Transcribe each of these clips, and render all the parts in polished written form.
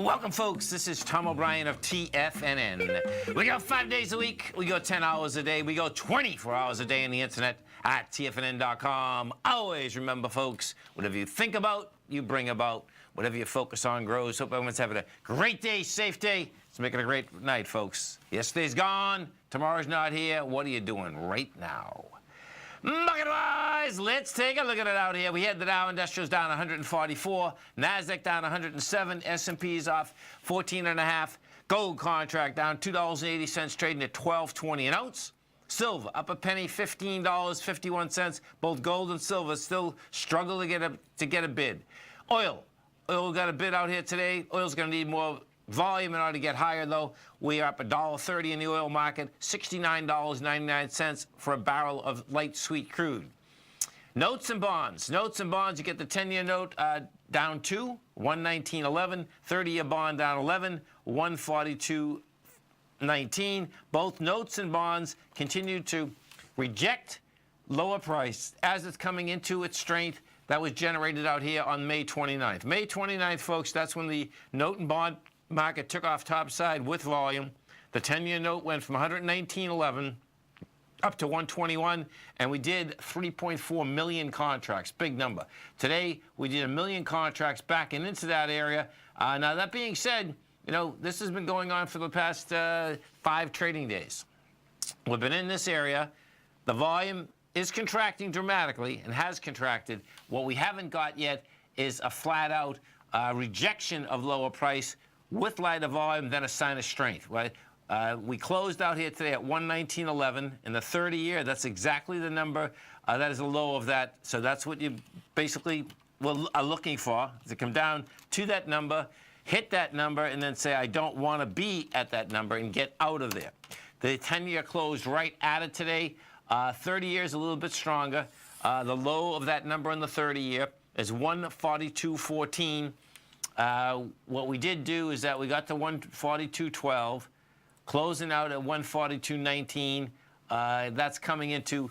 Welcome, folks. This is Tom O'Brien of TFNN. We go 5 days a week. We go 10 hours a day. We go 24 hours a day on the internet at TFNN.com. Always remember, folks, whatever you think about, you bring about. Whatever you focus on grows. Hope everyone's having a great day, safe day. Let's make it a great night, folks. Yesterday's gone. Tomorrow's not here. What are you doing right now? Market-wise, let's take a look at it out here. We had the Dow Industrials down 144, NASDAQ down 107, S&P's off 14.5, gold contract down $2.80, trading at $12.20 an ounce. Silver up a penny, $15.51. Both gold and silver still struggle to get a bid. Oil got a bid out here today. Oil's going to need more volume in order to get higher, though. We are up $1.30 in the oil market, $69.99 for a barrel of light sweet crude. Notes and bonds. Notes and bonds, you get the 10-year note down 2, 119.11. 30-year bond down 11, 142.19. Both notes and bonds continue to reject lower price as it's coming into its strength that was generated out here on May 29th. May 29th, folks, that's when the note and bond market took off topside with volume. The 10-year note went from 119.11 up to 121, and we did 3.4 million contracts. Big number. Today, we did 1 million contracts back and into that area. Now, that being said, you know, this has been going on for the past 5 trading days. We've been in this area. The volume is contracting dramatically and has contracted. What we haven't got yet is a flat-out rejection of lower price with lighter volume, then a sign of strength. Right? We closed out here today at 119.11 in the 30-year. That's exactly the number. That is the low of that. So that's what you basically are looking for, to come down to that number, hit that number, and then say, I don't want to be at that number, and get out of there. The 10-year closed right at it today. 30 years a little bit stronger. The low of that number in the 30-year is 142.14. What we did do is that we got to 142.12, closing out at 142.19. That's coming into,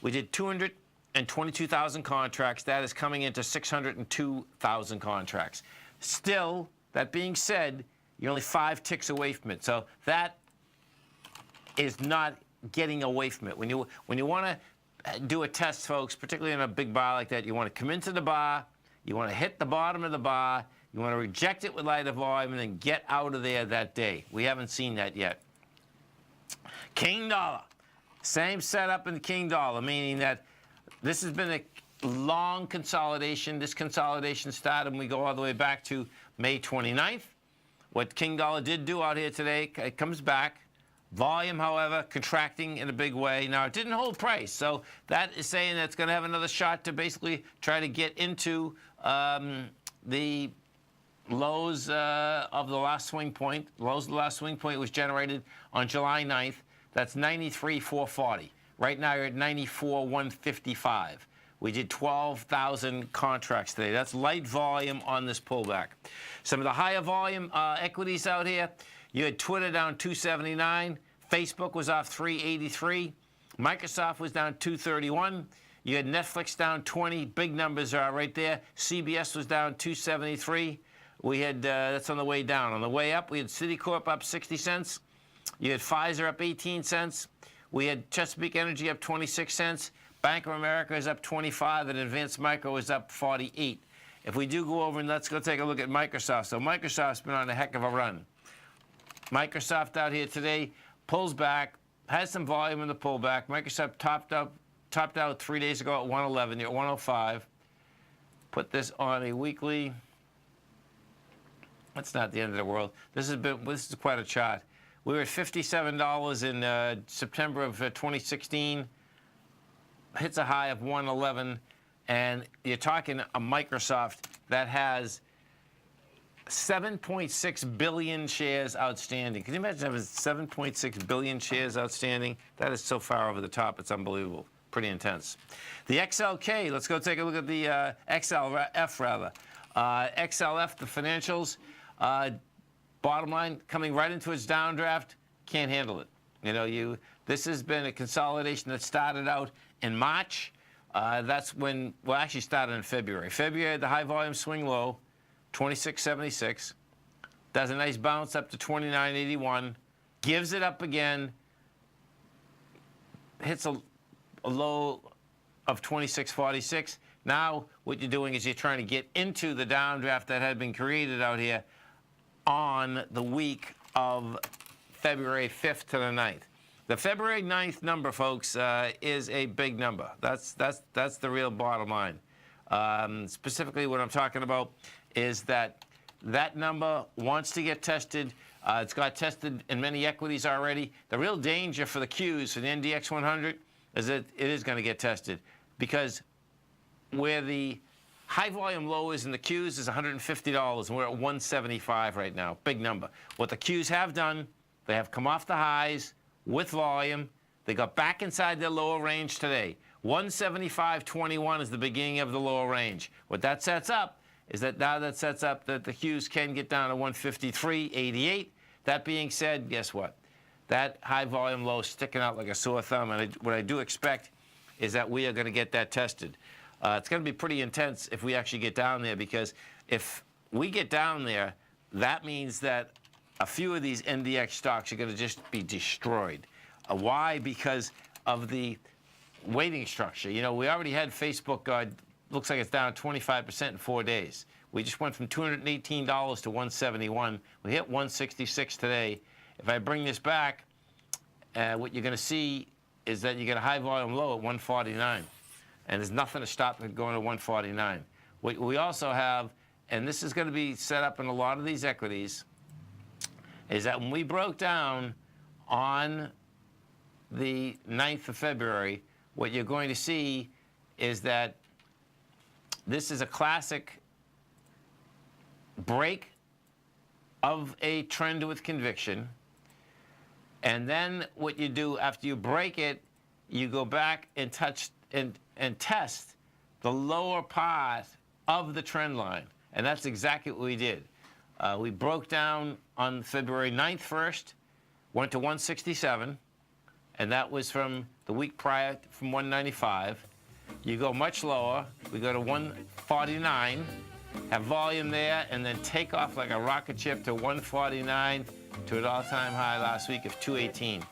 we did 222,000 contracts. That is coming into 602,000 contracts. Still, that being said, you're only 5 ticks away from it. So that is not getting away from it. When you want to do a test, folks, particularly in a big bar like that, you want to come into the bar, you want to hit the bottom of the bar, you want to reject it with lighter volume, and then get out of there that day. We haven't seen that yet. King dollar. Same setup in the king dollar, meaning that this has been a long consolidation. This consolidation started when we go all the way back to May 29th. What king dollar did do out here today, it comes back. Volume, however, contracting in a big way. Now, it didn't hold price, so that is saying that it's going to have another shot to basically try to get into the lows of the last swing point. Lows of the last swing point was generated on July 9th. That's 93,440. Right now, you're at 94,155. We did 12,000 contracts today. That's light volume on this pullback. Some of the higher volume equities out here, you had Twitter down 279. Facebook was off 383. Microsoft was down 231. You had Netflix down 20. Big numbers are right there. CBS was down 273. We had, that's on the way down. On the way up, we had Citicorp up 60 cents. You had Pfizer up 18 cents. We had Chesapeake Energy up 26 cents. Bank of America is up 25, and Advanced Micro is up 48. If we do go over, and let's go take a look at Microsoft. So Microsoft's been on a heck of a run. Microsoft out here today pulls back, has some volume in the pullback. Microsoft topped out 3 days ago at 111. You're at 105. Put this on a weekly. That's not the end of the world. This is quite a chart. We were at $57 in September of 2016. Hits a high of 111, and you're talking a Microsoft that has 7.6 billion shares outstanding. Can you imagine having 7.6 billion shares outstanding? That is so far over the top, it's unbelievable. Pretty intense. The XLK, let's go take a look at the XLF, rather. XLF, the financials, bottom line, coming right into its downdraft, can't handle it. You know, this has been a consolidation that started out in March. That's when, well, actually started in February. February, the high volume swing low, 26.76. Does a nice bounce up to 29.81. Gives it up again. Hits a low of 26.46. Now what you're doing is you're trying to get into the downdraft that had been created out here on the week of February 5th to the 9th. The February 9th number, folks, is a big number. That's the real bottom line. Specifically, what I'm talking about is that number wants to get tested. It's got tested in many equities already. The real danger for the Qs, for the NDX 100, is that it is going to get tested, because where the high volume low is in the Qs is $150, and we're at 175 right now. Big number. What the Qs have done, they have come off the highs with volume. They got back inside their lower range today. 175.21 is the beginning of the lower range. What that sets up is that now that sets up that the Qs can get down to 153.88. That being said, guess what? That high volume low is sticking out like a sore thumb, and what I do expect is that we are going to get that tested. It's going to be pretty intense if we actually get down there, because if we get down there, that means that a few of these NDX stocks are going to just be destroyed. Why? Because of the weighting structure. You know, we already had Facebook, looks like it's down 25% in 4 days. We just went from $218 to 171. We hit 166 today. If I bring this back, what you're going to see is that you get a high volume low at 149. And there's nothing to stop it going to 149. We also have, and this is going to be set up in a lot of these equities, is that when we broke down on the 9th of February, what you're going to see is that this is a classic break of a trend with conviction. And then what you do after you break it, you go back and touch and test the lower part of the trend line. And that's exactly what we did. We broke down on February 9th first, went to 167, and that was from the week prior, from 195. You go much lower, we go to 149, have volume there, and then take off like a rocket ship to 149, to an all-time high last week of 218.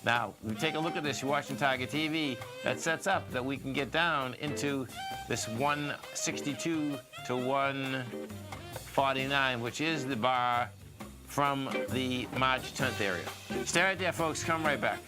Now, we take a look at this, you're watching Tiger TV, that sets up that we can get down into this 162 to 149, which is the bar from the March 10th area. Stay right there, folks. Come right back.